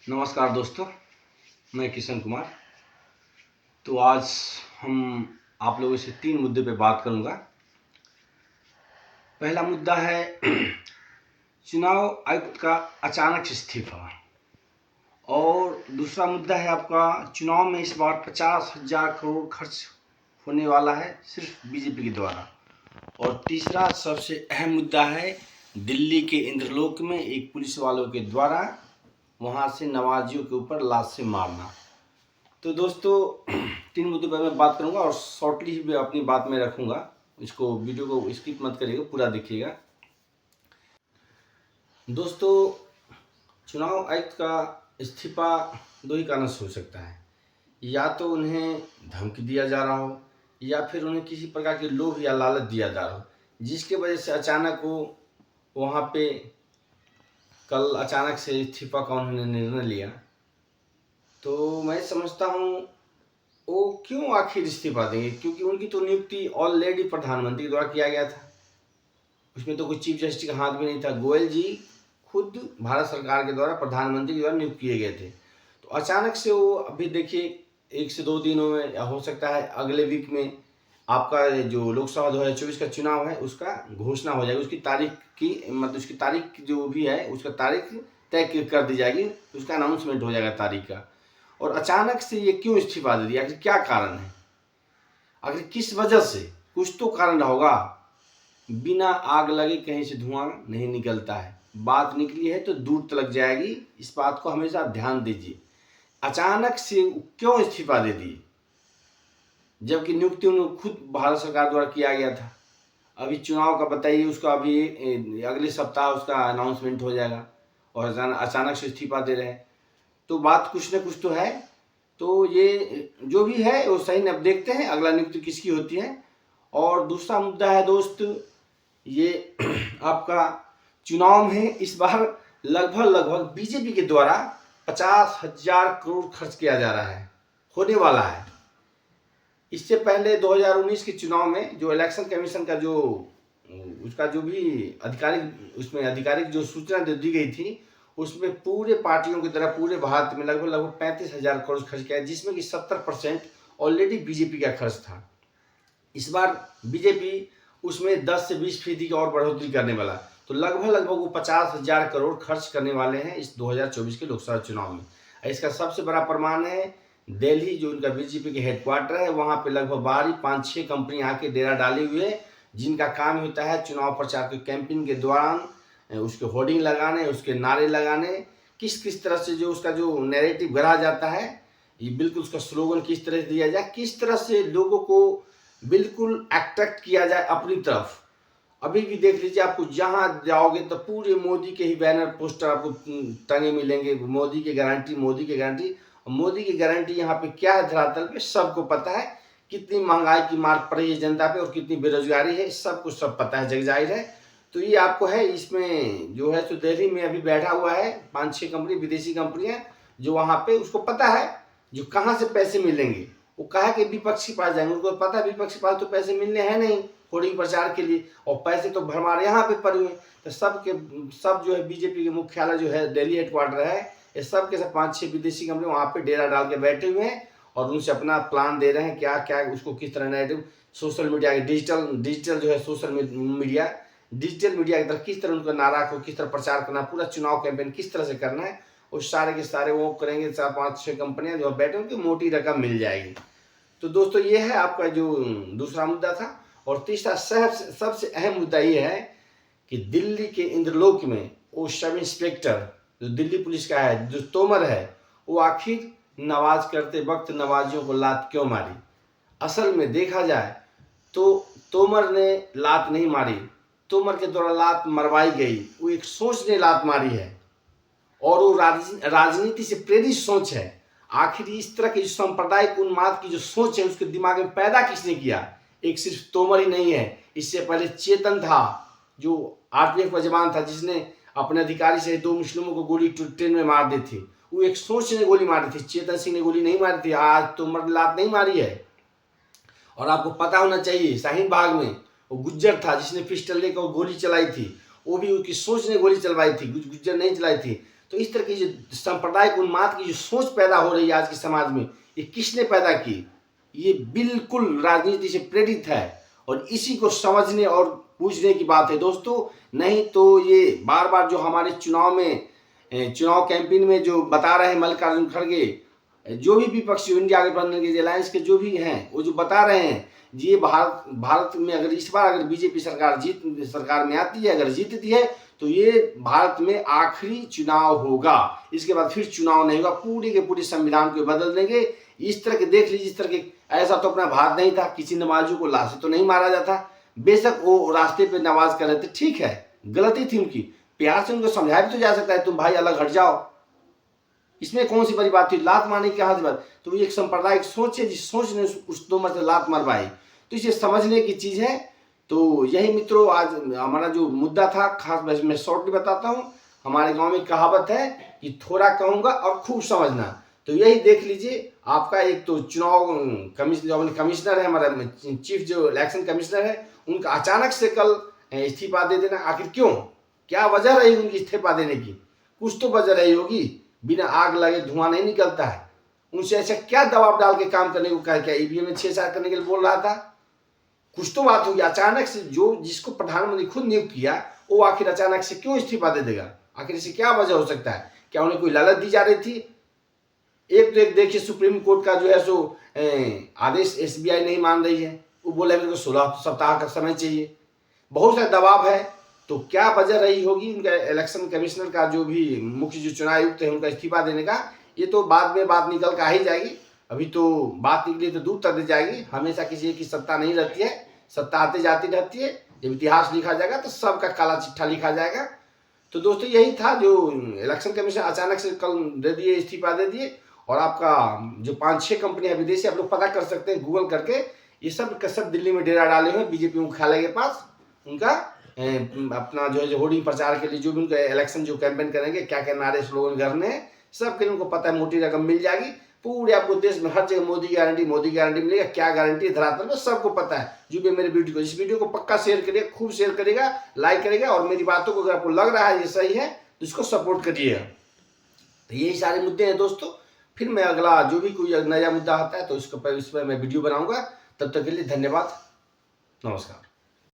नमस्कार दोस्तों, मैं किशन कुमार। तो आज हम आप लोगों से 3 मुद्दे पे बात करूंगा। पहला मुद्दा है चुनाव आयुक्त का अचानक से इस्तीफा, और दूसरा मुद्दा है आपका चुनाव में इस बार 50,000 करोड़ खर्च होने वाला है सिर्फ बीजेपी के द्वारा। और तीसरा सबसे अहम मुद्दा है दिल्ली के इंद्रलोक में एक पुलिस वालों के द्वारा वहाँ से नवाजियों के ऊपर लाश से मारना। तो दोस्तों 3 मुद्दों पर मैं बात करूंगा और शॉर्टली ही अपनी बात में रखूंगा। इसको वीडियो को स्किप मत करिएगा, पूरा देखिएगा। दोस्तों, चुनाव आयुक्त का इस्तीफा दो ही कारण से हो सकता है। या तो उन्हें धमकी दिया जा रहा हो, या फिर उन्हें किसी प्रकार के लोभ या लालच दिया जा रहा हो, जिसके वजह से अचानक वो वहाँ पे कल अचानक से इस्तीफा का उन्होंने निर्णय लिया। तो मैं समझता हूँ वो क्यों आखिर इस्तीफा देंगे, क्योंकि उनकी तो नियुक्ति ऑलरेडी प्रधानमंत्री द्वारा किया गया था। उसमें तो कोई चीफ जस्टिस का हाथ भी नहीं था। गोयल जी खुद भारत सरकार के द्वारा प्रधानमंत्री द्वारा नियुक्त किए गए थे। तो अचानक से वो अभी देखिए 1 से 2 दिनों में, या हो सकता है अगले वीक में, आपका जो लोकसभा 2024 का चुनाव है उसका घोषणा हो जाएगी। उसकी तारीख की मतलब उसकी तारीख जो भी है उसका तारीख तय कर दी जाएगी, उसका अनाउंसमेंट हो जाएगा तारीख का। और अचानक से ये क्यों इस्तीफा दे दिया, आखिर क्या कारण है, आखिर किस वजह से? कुछ तो कारण होगा। बिना आग लगे कहीं से धुआं नहीं निकलता है। बात निकली है तो दूर तक जाएगी, इस बात को हमेशा ध्यान दीजिए। अचानक से क्यों इस्तीफा दे दिए, जबकि नियुक्ति उन्होंने खुद भारत सरकार द्वारा किया गया था। अभी चुनाव का बताइए, उसका अभी अगले सप्ताह उसका अनाउंसमेंट हो जाएगा और अचानक से इस्तीफा दे रहे हैं। तो बात कुछ न कुछ तो है। तो ये जो भी है वो सही नहीं। अब देखते हैं अगला नियुक्ति किसकी होती है। और दूसरा मुद्दा है दोस्त, ये आपका चुनाव में इस बार लगभग बीजेपी के द्वारा 50,000 करोड़ खर्च किया जा रहा है, होने वाला है। इससे पहले 2019 के चुनाव में जो इलेक्शन कमीशन का जो उसका जो भी आधिकारिक जो सूचना दी गई थी, उसमें पूरे पार्टियों की तरह पूरे भारत में लगभग 35,000 करोड़ खर्च किया, जिसमें कि 70% ऑलरेडी बीजेपी का खर्च था। इस बार बीजेपी उसमें 10 से 20% की और बढ़ोतरी करने वाला। तो लगभग वो 50,000 करोड़ खर्च करने वाले हैं इस 2024 के लोकसभा चुनाव में। इसका सबसे बड़ा प्रमाण है दिल्ली, जो उनका बीजेपी के हेडक्वार्टर है, वहाँ पे लगभग बाहरी 5-6 कंपनी आके डेरा डाले हुए, जिनका काम होता है चुनाव प्रचार के कैंपेन के दौरान उसके होर्डिंग लगाने, उसके नारे लगाने, किस तरह से जो उसका जो नैरेटिव गढ़ा जाता है, ये बिल्कुल उसका स्लोगन किस तरह से दिया जाए, किस तरह से लोगों को बिल्कुल अट्रैक्ट किया जाए अपनी तरफ। अभी भी देख लीजिए, आपको जहां जाओगे तो पूरे मोदी के ही बैनर पोस्टर आपको टंगे मिलेंगे। मोदी की गारंटी, मोदी की गारंटी। मोदी की गारंटी यहाँ पे क्या है धरातल पे सबको पता है। कितनी महंगाई की मार पड़ रही है जनता पे और कितनी बेरोजगारी है, सबको सब पता है, जग जाहिर है। तो ये आपको है, इसमें जो है तो दिल्ली में अभी बैठा हुआ है 5-6 कंपनी, विदेशी कंपनियां, जो वहां पे उसको पता है जो कहाँ से पैसे मिलेंगे। वो कहा कि विपक्ष के पास जाएंगे, उनको पता है विपक्ष के पास तो पैसे मिलने हैं नहीं होर्डिंग प्रचार के लिए, और पैसे तो भरमार यहाँ पे पड़े हुए। तो सब जो है बीजेपी के मुख्यालय जो है दिल्ली हेडक्वार्टर है, ये सब के सब 5-6 विदेशी कंपनी वहाँ पे डेरा डाल के बैठे हुए हैं और उनसे अपना प्लान दे रहे हैं क्या क्या उसको किस तरह नैरेटिव सोशल मीडिया के डिजिटल जो है सोशल मीडिया डिजिटल मीडिया की तरफ किस तरह उनका नारा को किस तरह प्रचार करना, पूरा चुनाव कैंपेन किस तरह से करना है, उस सारे के सारे वो करेंगे। 4-5-6 कंपनियां जो बैठे उनकी मोटी रकम मिल जाएगी। तो दोस्तों ये है आपका जो दूसरा मुद्दा था। और तीसरा सबसे अहम मुद्दा ये है कि दिल्ली के इंद्रलोक में वो सब इंस्पेक्टर जो दिल्ली पुलिस का है, जो तोमर है, वो आखिर नमाज करते वक्त नमाजियों को लात क्यों मारी? असल में देखा जाए तो तोमर ने लात नहीं मारी, तोमर के द्वारा लात मरवाई गई। वो एक सोच ने लात मारी है और वो राजनीति से प्रेरित सोच है। आखिर इस तरह की जो सांप्रदायिक उन्माद की जो सोच है उसके दिमाग में पैदा किसने किया? एक सिर्फ तोमर ही नहीं है, इससे पहले चेतन था जो आरपीएफ का जवान था, जिसने अपने अधिकारी से 2 मुस्लिमों को गोली ट्रेन में मार दी थी। वो एक सोच ने गोली मारी थी, चेतन सिंह ने गोली नहीं मारी थी। आज तोमर लात नहीं मारी है। और आपको पता होना चाहिए शाहीन बाग में वो गुज्जर था जिसने पिस्टल लेकर गोली चलाई थी, वो भी उसकी सोच ने गोली चलवाई थी, गुज्जर नहीं चलाई थी। तो इस तरह की जो सांप्रदायिक उन्माद की जो सोच पैदा हो रही है आज के समाज में, ये किसने पैदा की? ये बिल्कुल राजनीति से प्रेरित है और इसी को समझने और पूछने की बात है दोस्तों। नहीं तो ये बार बार जो हमारे चुनाव कैंपेन में जो बता रहे हैं मल्लिकार्जुन खड़गे, जो भी विपक्षी इंडिया गठबंधन के अलायंस के जो भी हैं, वो जो बता रहे हैं ये भारत में अगर इस बार अगर बीजेपी सरकार में आती है, अगर जीतती है, तो ये भारत में आखिरी चुनाव होगा, इसके बाद फिर चुनाव नहीं होगा, पूरे के पूरे संविधान को बदल देंगे। इस तरह के देख लीजिए, इस तरह के ऐसा तो अपना भारत नहीं था, किसी नमाजों को लाश से तो नहीं मारा जाता। बेशक वो रास्ते पे नमाज कर रहे थे, ठीक है, गलती थी उनकी, प्यार से उनको समझाया भी तो जा सकता है, तुम भाई अलग हट जाओ, इसमें कौन सी बड़ी बात थी, लात मारने की कहाँ सी बात। तो ये एक सांप्रदायिक सोच है, जिस सोच ने उस दो से लात मरवाई, तो इसे समझने की चीज है। तो यही मित्रों आज हमारा जो मुद्दा था, खास मैं शॉर्टली बताता हूँ। हमारे गांव में कहावत है कि थोड़ा कहूंगा और खूब समझना। तो यही देख लीजिए, आपका एक तो चुनाव कमिश्नर है, हमारा चीफ जो इलेक्शन कमिश्नर है, उनका अचानक से कल इस्तीफा दे देना, आखिर क्यों, क्या वजह रही उनकी इस्तीफा देने की? कुछ तो वजह रही होगी, बिना आग लगे धुआं नहीं निकलता है। उनसे ऐसा क्या दबाव डाल के काम करने को कहा? क्या ईवीएम में छेड़छाड़ करने के लिए बोल रहा था? कुछ तो बात होगी। अचानक से जो जिसको प्रधानमंत्री खुद नियुक्त किया, वो आखिर अचानक से क्यों इस्तीफा दे देगा? आखिर इसे क्या वजह हो सकता है? क्या उन्हें कोई लालच दी जा रही थी? एक तो एक देखिए, सुप्रीम कोर्ट का जो है सो आदेश एसबीआई नहीं मान रही है, वो बोले मेरे को 16 सप्ताह का समय चाहिए, बहुत सारा दबाव है। तो क्या वजह रही होगी उनका इलेक्शन कमिश्नर का, जो भी मुख्य जो चुनाव आयुक्त है, उनका इस्तीफा देने का? ये तो बाद में बात निकल कर आ ही जाएगी। अभी तो बात निकली तो दूर तक जाएगी। हमेशा किसी की सत्ता नहीं रहती है, सत्ता आती जाती रहती है। जब इतिहास लिखा जाएगा तो सबका काला चिट्ठा लिखा जाएगा। तो दोस्तों यही था, जो इलेक्शन कमीशन अचानक से कल दे दिए, इस्तीफा दे दिए। और आपका जो 5-6 कंपनियां विदेशी, आप लोग पता कर सकते हैं गूगल करके, ये सब का सब दिल्ली में डेरा डाले हुए बीजेपी मुख्यालय के पास। उनका अपना जो है जो होर्डिंग प्रचार के लिए, जो भी उनका इलेक्शन जो कैंपेन करेंगे, क्या क्या नारे स्लोगन करने हैं, सब के उनको पता है। मोटी रकम मिल जाएगी पूरे, आपको देश में हर जगह मोदी गारंटी मिलेगा। क्या गारंटी धरातल में सबको पता है। जो भी मेरे वीडियो को, इस वीडियो को पक्का शेयर करिएगा, खूब शेयर करेगा, लाइक करेगा, और मेरी बातों को अगर आपको लग रहा है ये सही है तो इसको सपोर्ट करिएगा। तो यही सारे मुद्दे हैं दोस्तों। फिर मैं अगला जो भी कोई नया मुद्दा आता है तो इस पर मैं वीडियो बनाऊंगा। तब तक के लिए धन्यवाद, नमस्कार।